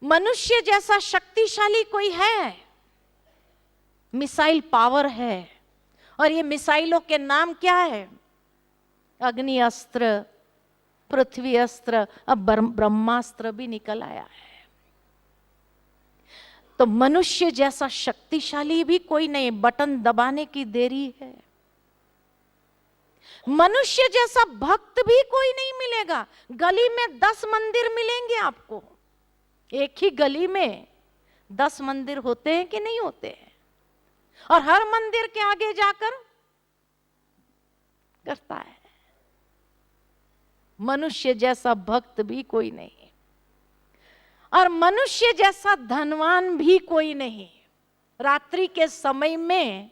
मनुष्य जैसा शक्तिशाली कोई है? मिसाइल पावर है, और ये मिसाइलों के नाम क्या है? अग्नि अस्त्र, पृथ्वी अस्त्र, अब ब्रह्मास्त्र भी निकल आया है। तो मनुष्य जैसा शक्तिशाली भी कोई नहीं, बटन दबाने की देरी है। मनुष्य जैसा भक्त भी कोई नहीं मिलेगा। गली में 10 मंदिर मिलेंगे आपको, एक ही गली में 10 मंदिर होते हैं कि नहीं होते हैं? और हर मंदिर के आगे जाकर करता है। मनुष्य जैसा भक्त भी कोई नहीं, और मनुष्य जैसा धनवान भी कोई नहीं। रात्रि के समय में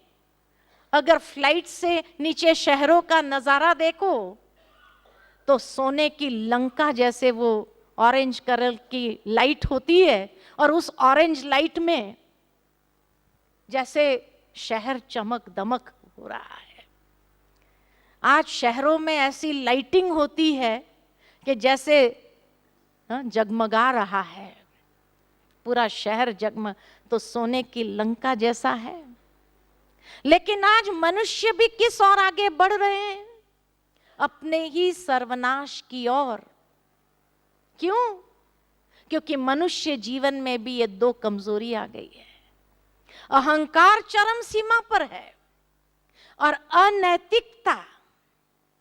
अगर फ्लाइट से नीचे शहरों का नजारा देखो तो सोने की लंका जैसे वो ऑरेंज कलर की लाइट होती है, और उस ऑरेंज लाइट में जैसे शहर चमक दमक हो रहा है। आज शहरों में ऐसी लाइटिंग होती है कि जैसे जगमगा रहा है पूरा शहर, जगमग, तो सोने की लंका जैसा है। लेकिन आज मनुष्य भी किस ओर आगे बढ़ रहे हैं? अपने ही सर्वनाश की ओर। क्यों? क्योंकि मनुष्य जीवन में भी ये 2 कमजोरी आ गई है। अहंकार चरम सीमा पर है, और अनैतिकता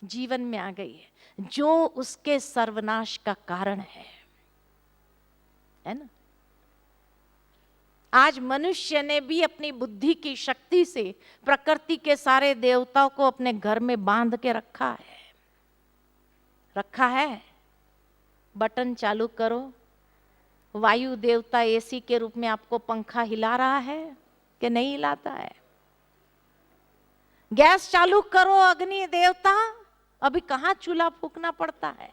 जीवन में आ गई है, जो उसके सर्वनाश का कारण है ना? आज मनुष्य ने भी अपनी बुद्धि की शक्ति से प्रकृति के सारे देवताओं को अपने घर में बांध के रखा है। बटन चालू करो, वायु देवता एसी के रूप में आपको पंखा हिला रहा है कि नहीं हिलाता है? गैस चालू करो, अग्नि देवता, अभी कहां चूल्हा फूकना पड़ता है।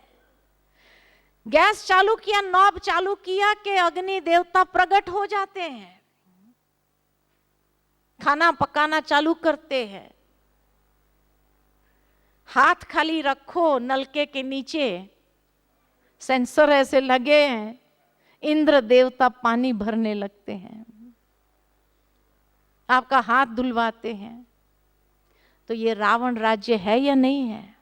गैस चालू किया, नॉब चालू किया कि अग्नि देवता प्रकट हो जाते हैं। खाना पकाना चालू करते हैं, हाथ खाली रखो, नलके के नीचे सेंसर ऐसे लगे हैं, इंद्र देवता पानी भरने लगते हैं, आपका हाथ धुलवाते हैं। तो ये रावण राज्य है या नहीं है?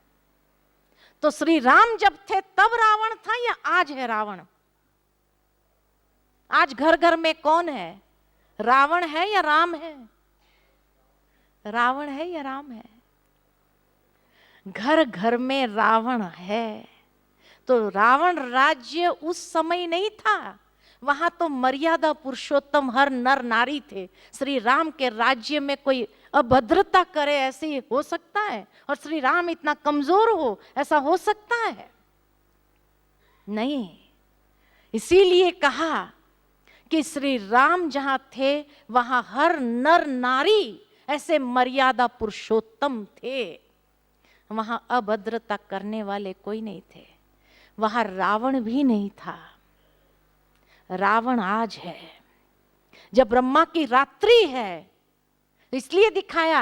तो श्री राम जब थे तब रावण था या आज है रावण? आज घर घर में कौन है? रावण है या राम है? रावण है या राम है? घर घर में रावण है। तो रावण राज्य उस समय नहीं था, वहां तो मर्यादा पुरुषोत्तम हर नर नारी थे। श्री राम के राज्य में कोई अभद्रता करे ऐसे हो सकता है? और श्री राम इतना कमजोर हो, ऐसा हो सकता है? नहीं। इसीलिए कहा कि श्री राम जहां थे वहां हर नर नारी ऐसे मर्यादा पुरुषोत्तम थे, वहां अभद्रता करने वाले कोई नहीं थे। वहां रावण भी नहीं था। रावण आज है। जब ब्रह्मा की रात्रि है, इसलिए दिखाया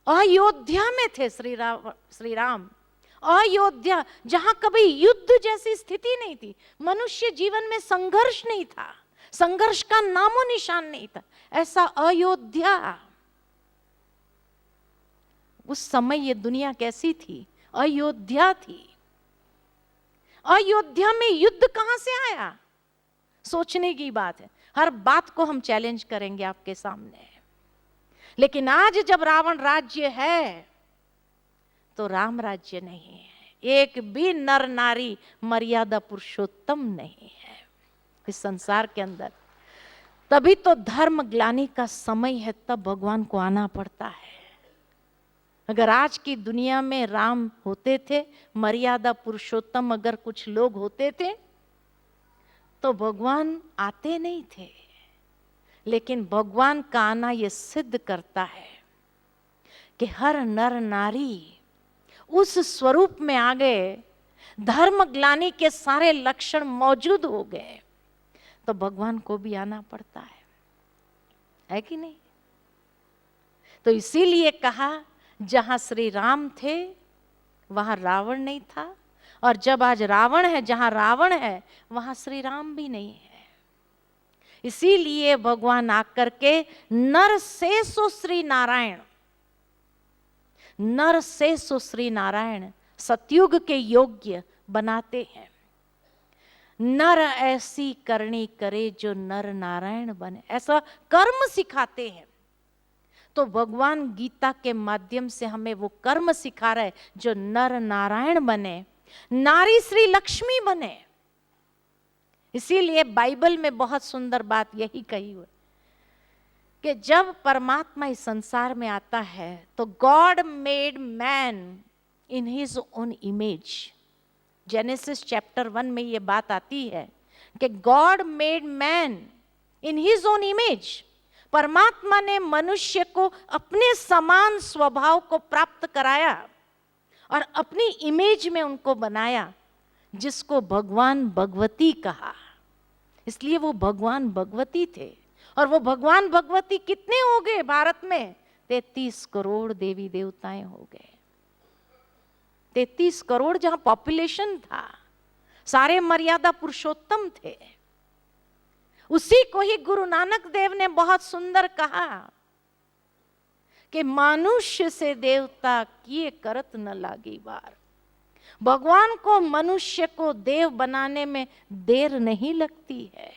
अयोध्या में थे श्री राम। अयोध्या जहां कभी युद्ध जैसी स्थिति नहीं थी, मनुष्य जीवन में संघर्ष नहीं था, संघर्ष का नामो निशान नहीं था, ऐसा अयोध्या। उस समय ये दुनिया कैसी थी? अयोध्या थी। अयोध्या में युद्ध कहां से आया? सोचने की बात है। हर बात को हम चैलेंज करेंगे आपके सामने। लेकिन आज जब रावण राज्य है तो राम राज्य नहीं है। एक भी नर नारी मर्यादा पुरुषोत्तम नहीं है इस संसार के अंदर। तभी तो धर्म ग्लानि का समय है, तब भगवान को आना पड़ता है। अगर आज की दुनिया में राम होते थे, मर्यादा पुरुषोत्तम अगर कुछ लोग होते थे, तो भगवान आते नहीं थे। लेकिन भगवान का आना यह सिद्ध करता है कि हर नर नारी उस स्वरूप में आ गए, धर्म ग्लानि के सारे लक्षण मौजूद हो गए, तो भगवान को भी आना पड़ता है कि नहीं? तो इसीलिए कहा जहां श्री राम थे वहां रावण नहीं था, और जब आज रावण है, जहां रावण है वहां श्री राम भी नहीं है। इसीलिए भगवान आकर के नर से सुश्री नारायण, नर से सुश्री नारायण सतयुग के योग्य बनाते हैं। नर ऐसी करनी करे जो नर नारायण बने, ऐसा कर्म सिखाते हैं। तो भगवान गीता के माध्यम से हमें वो कर्म सिखा रहे जो नर नारायण बने, नारी श्री लक्ष्मी बने। इसीलिए बाइबल में बहुत सुंदर बात यही कही हुई कि जब परमात्मा इस संसार में आता है तो God made man in his own image. Genesis chapter 1 में ये बात आती है कि God made man in his own image. परमात्मा ने मनुष्य को अपने समान स्वभाव को प्राप्त कराया और अपनी इमेज में उनको बनाया, जिसको भगवान भगवती कहा। इसलिए वो भगवान भगवती थे। और वो भगवान भगवती कितने हो गए भारत में? 33 करोड़ देवी देवताएं हो गए। 33 करोड़ जहां पॉपुलेशन था, सारे मर्यादा पुरुषोत्तम थे। उसी को ही गुरु नानक देव ने बहुत सुंदर कहा कि मनुष्य से देवता किए करत न लागी बार। भगवान को मनुष्य को देव बनाने में देर नहीं लगती है।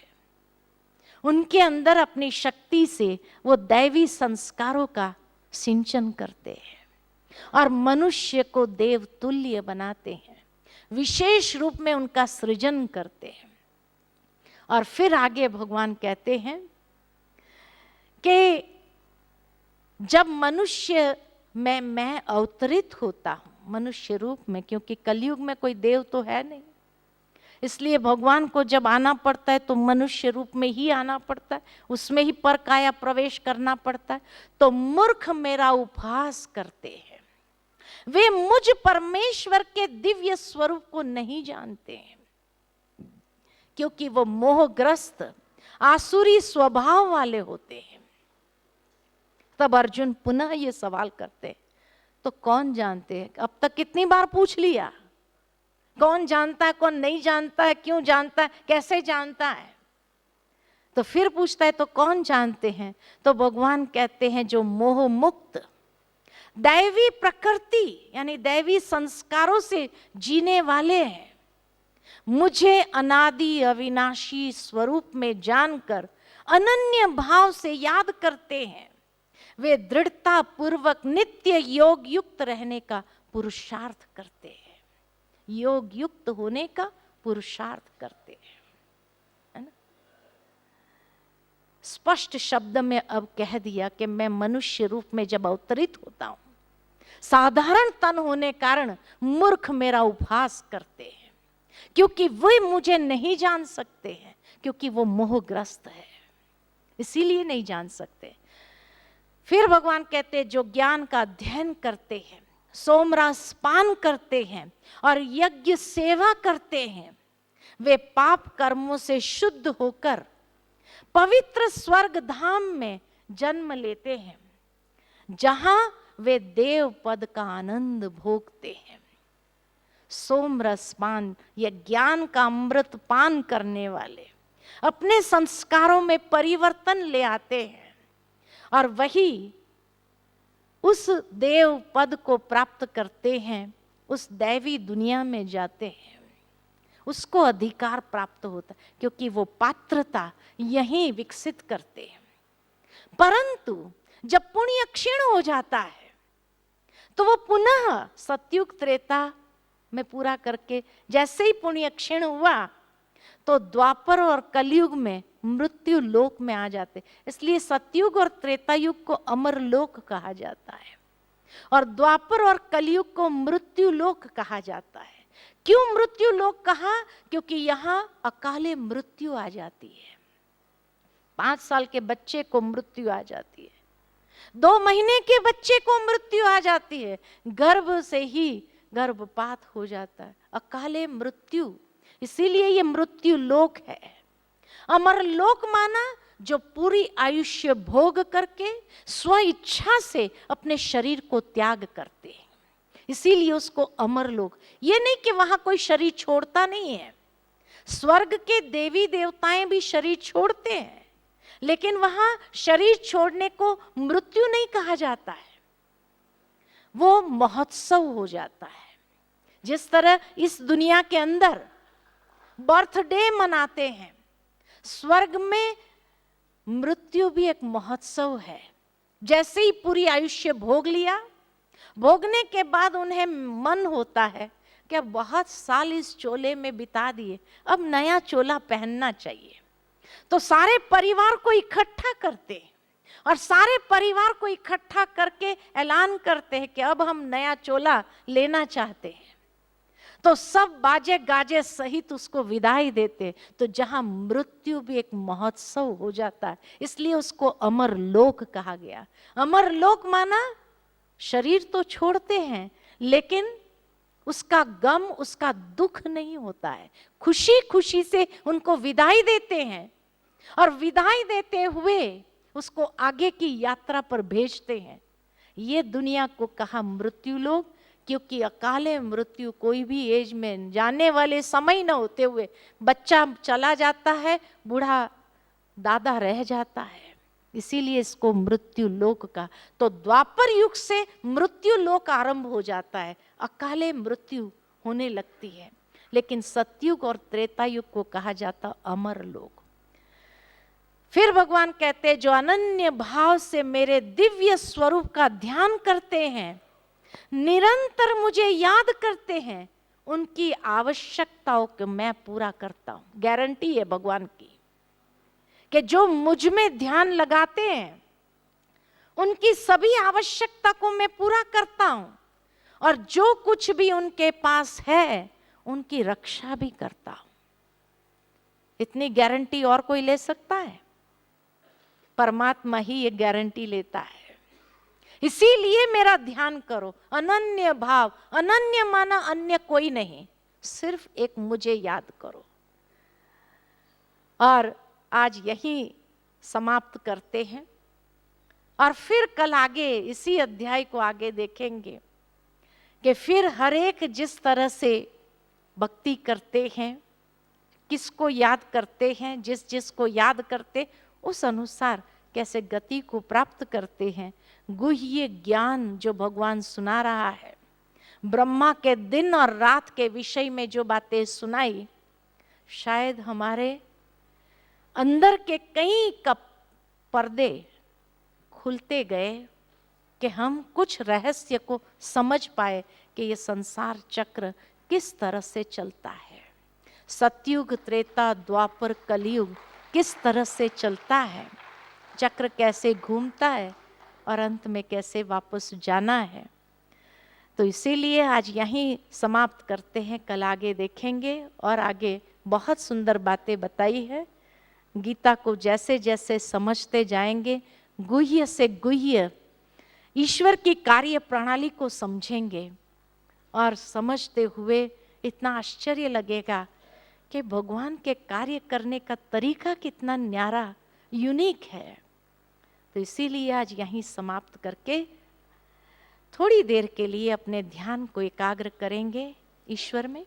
उनके अंदर अपनी शक्ति से वो दैवी संस्कारों का सिंचन करते हैं और मनुष्य को देव तुल्य बनाते हैं, विशेष रूप में उनका सृजन करते हैं। और फिर आगे भगवान कहते हैं कि जब मनुष्य में मैं अवतरित होता हूं मनुष्य रूप में, क्योंकि कलयुग में कोई देव तो है नहीं, इसलिए भगवान को जब आना पड़ता है तो मनुष्य रूप में ही आना पड़ता है, उसमें ही पर काया प्रवेश करना पड़ता है। तो मूर्ख मेरा उपहास करते हैं, वे मुझ परमेश्वर के दिव्य स्वरूप को नहीं जानते हैं, क्योंकि वो मोहग्रस्त आसुरी स्वभाव वाले होते हैं। तब अर्जुन पुनः ये सवाल करते, तो कौन जानते हैं? अब तक कितनी बार पूछ लिया, कौन जानता है, कौन नहीं जानता है, क्यों जानता है, कैसे जानता है? तो फिर पूछता है तो कौन जानते हैं? तो भगवान कहते हैं जो मोह मुक्त दैवी प्रकृति यानी दैवी संस्कारों से जीने वाले हैं, मुझे अनादि अविनाशी स्वरूप में जानकर अनन्य भाव से याद करते हैं, वे दृढ़ता पूर्वक नित्य योग युक्त रहने का पुरुषार्थ करते हैं। योग युक्त होने का पुरुषार्थ करते हैं, है ना? स्पष्ट शब्द में अब कह दिया कि मैं मनुष्य रूप में जब अवतरित होता हूं, साधारण तन होने कारण मूर्ख मेरा उपहास करते हैं, क्योंकि वे मुझे नहीं जान सकते हैं, क्योंकि वो मोहग्रस्त है, इसीलिए नहीं जान सकते। फिर भगवान कहते हैं जो ज्ञान का अध्ययन करते हैं, सोमरस पान करते हैं और यज्ञ सेवा करते हैं, वे पाप कर्मों से शुद्ध होकर पवित्र स्वर्ग धाम में जन्म लेते हैं, जहां वे देव पद का आनंद भोगते हैं। सोमरस पान या ज्ञान का अमृत पान करने वाले अपने संस्कारों में परिवर्तन ले आते हैं और वही उस देव पद को प्राप्त करते हैं, उस दैवी दुनिया में जाते हैं, उसको अधिकार प्राप्त होता है, क्योंकि वो पात्रता यहीं विकसित करते हैं। परंतु जब पुण्य क्षीण हो जाता है तो वो पुनः सतयुग त्रेता में पूरा करके, जैसे ही पुण्य क्षीण हुआ तो द्वापर और कलयुग में मृत्यु लोक में आ जाते। इसलिए सतयुग और त्रेता युग को अमर लोक कहा जाता है और द्वापर और कलयुग को मृत्यु लोक कहा जाता है। क्यों मृत्यु लोक कहा? क्योंकि यहाँ अकाले मृत्यु आ जाती है। 5 साल के बच्चे को मृत्यु आ जाती है, 2 महीने के बच्चे को मृत्यु आ जाती है, गर्भ से ही गर्भपात हो जाता है, अकाले मृत्यु। इसीलिए ये मृत्यु लोक है। अमर लोक माना जो पूरी आयुष्य भोग करके स्व इच्छा से अपने शरीर को त्याग करते हैं, इसीलिए उसको अमर लोक। ये नहीं कि वहां कोई शरीर छोड़ता नहीं है, स्वर्ग के देवी देवताएं भी शरीर छोड़ते हैं, लेकिन वहां शरीर छोड़ने को मृत्यु नहीं कहा जाता है, वो महोत्सव हो जाता है। जिस तरह इस दुनिया के अंदर बर्थडे मनाते हैं, स्वर्ग में मृत्यु भी एक महोत्सव है। जैसे ही पूरी आयुष्य भोग लिया, भोगने के बाद उन्हें मन होता है कि अब बहुत साल इस चोले में बिता दिए, अब नया चोला पहनना चाहिए। तो सारे परिवार को इकट्ठा करते और सारे परिवार को इकट्ठा करके ऐलान करते हैं कि अब हम नया चोला लेना चाहते हैं। तो सब बाजे गाजे सहित उसको विदाई देते। तो जहां मृत्यु भी एक महोत्सव हो जाता है, इसलिए उसको अमर लोक कहा गया। अमर लोक माना शरीर तो छोड़ते हैं, लेकिन उसका गम, उसका दुख नहीं होता है। खुशी खुशी से उनको विदाई देते हैं और विदाई देते हुए उसको आगे की यात्रा पर भेजते हैं। ये दुनिया को कहा मृत्यु लोक, क्योंकि अकाले मृत्यु कोई भी एज में जाने वाले समय न होते हुए बच्चा चला जाता है, बूढ़ा दादा रह जाता है, इसीलिए इसको मृत्यु लोक का। तो द्वापर युग से मृत्यु लोक आरंभ हो जाता है, अकाले मृत्यु होने लगती है। लेकिन सतयुग और त्रेता युग को कहा जाता अमर लोक। फिर भगवान कहते हैं, जो अनन्य भाव से मेरे दिव्य स्वरूप का ध्यान करते हैं, निरंतर मुझे याद करते हैं, उनकी आवश्यकताओं को मैं पूरा करता हूं। गारंटी है भगवान की कि जो मुझ में ध्यान लगाते हैं, उनकी सभी आवश्यकता को मैं पूरा करता हूं, और जो कुछ भी उनके पास है उनकी रक्षा भी करता हूं। इतनी गारंटी और कोई ले सकता है? परमात्मा ही ये गारंटी लेता है। इसीलिए मेरा ध्यान करो, अनन्य भाव। अनन्य माना अन्य कोई नहीं, सिर्फ एक मुझे याद करो। और आज यही समाप्त करते हैं, और फिर कल आगे इसी अध्याय को आगे देखेंगे कि फिर हर एक जिस तरह से भक्ति करते हैं, किसको याद करते हैं, जिस जिस को याद करते, उस अनुसार कैसे गति को प्राप्त करते हैं। गुह्य ज्ञान जो भगवान सुना रहा है, ब्रह्मा के दिन और रात के विषय में जो बातें सुनाई, शायद हमारे अंदर के कई पर्दे खुलते गए कि हम कुछ रहस्य को समझ पाए कि ये संसार चक्र किस तरह से चलता है। सतयुग, त्रेता, द्वापर, कलयुग किस तरह से चलता है, चक्र कैसे घूमता है और अंत में कैसे वापस जाना है। तो इसीलिए आज यहीं समाप्त करते हैं, कल आगे देखेंगे। और आगे बहुत सुंदर बातें बताई है। गीता को जैसे जैसे समझते जाएंगे, गुह्य से गुह्य ईश्वर की कार्य प्रणाली को समझेंगे, और समझते हुए इतना आश्चर्य लगेगा कि भगवान के कार्य करने का तरीका कितना न्यारा, यूनिक है। तो इसीलिए आज यहीं समाप्त करके थोड़ी देर के लिए अपने ध्यान को एकाग्र करेंगे ईश्वर में।